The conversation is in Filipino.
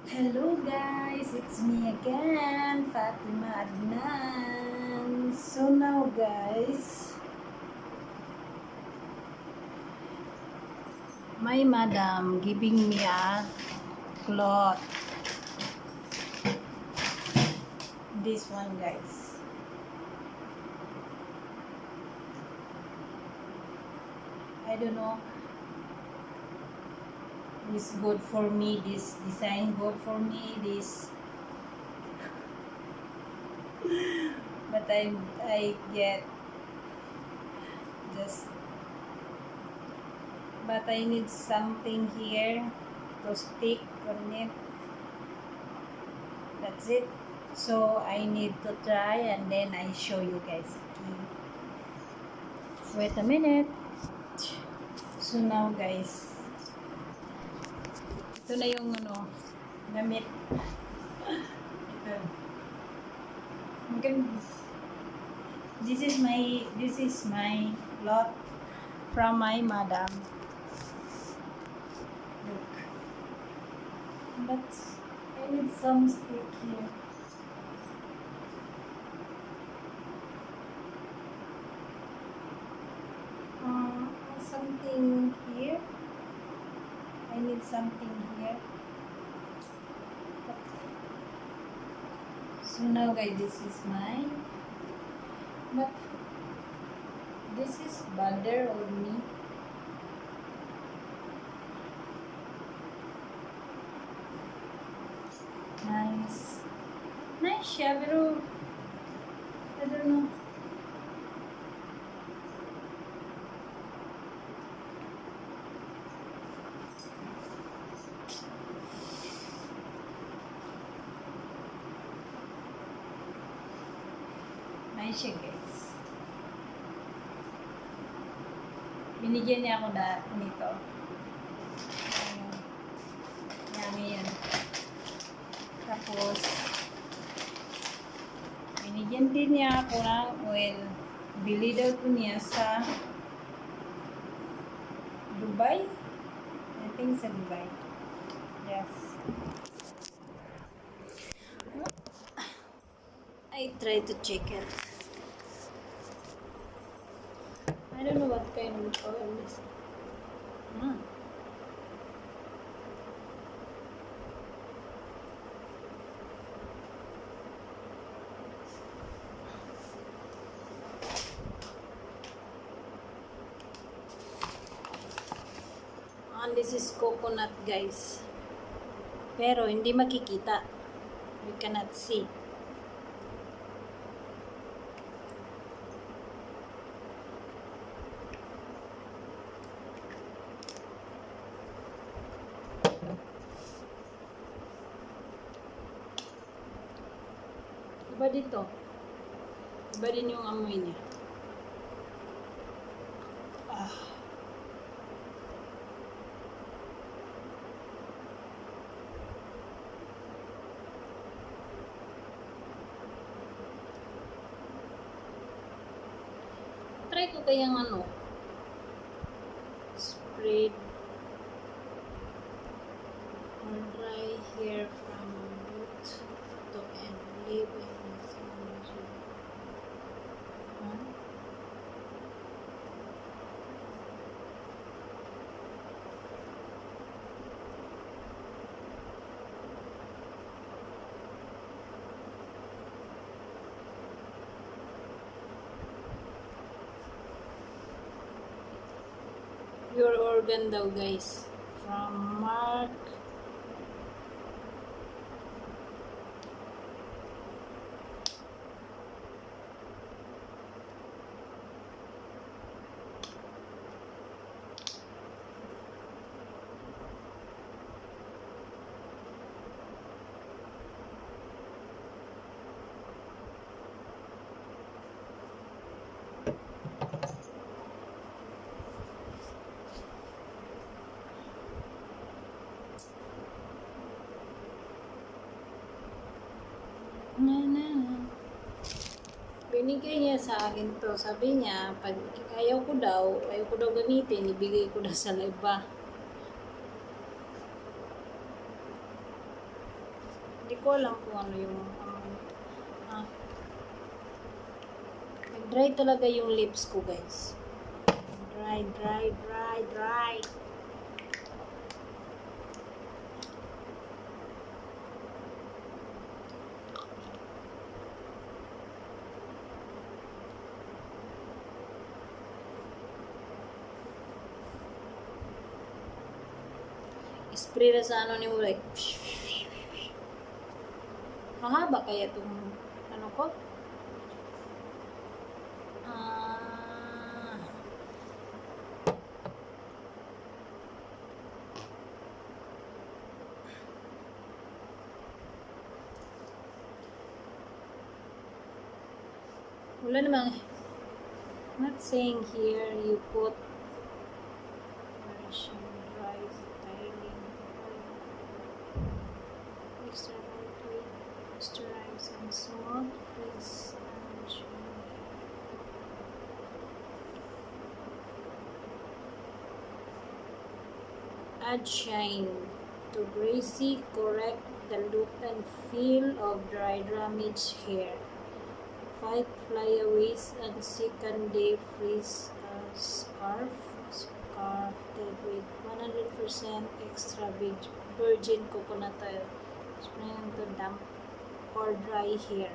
Hello guys, it's me again, Fatima Adnan. So now guys, my madam giving me a cloth. This one guys. I don't know. This good for me. This design good for me. This, but I get just. But I need something here to stick on it. That's it. So I need to try and then I show you guys. Okay. Wait a minute. So now guys, ito na yung gamit. Ito. This is my lot from my madam. Look. But I need some stick here. Something here. I need something here. So now guys, this is mine. But this is bother on me. Nice. Nice siya, pero I don't know. Nice siya guys. Binigyan niya ako nito. Yan. Tapos, binigyan din niya ako ng oil. Bili daw ko niya sa Dubai. I think sa Dubai. Yes. I try to check it. I don't know what kind of oil this is. And this is coconut guys. Pero hindi makikita. You cannot see. Iba dito. Iba din yung amoy niya. Try ko kayang spread or dry hair from root to end. Leave in your organ daw guys from Mark binigay niya sa akin to. Sabi niya, pag ayaw ko daw gamitin, ibigay ko na sa iba. Hindi ko alam kung ano yung nag-dry talaga yung lips ko, guys. Dry, dry, dry, dry. Spray na sa ano ni mo, like, mahaba kaya itong, ano ko? Wala namang, not saying here you put version dry styling extra lightweight moisturize and smooth face and add shine to greasy, correct the look and feel of dry damaged hair. Fight flyaways and second day freeze scarf with 100% extra virgin coconut oil. Spray to damp or dry hair.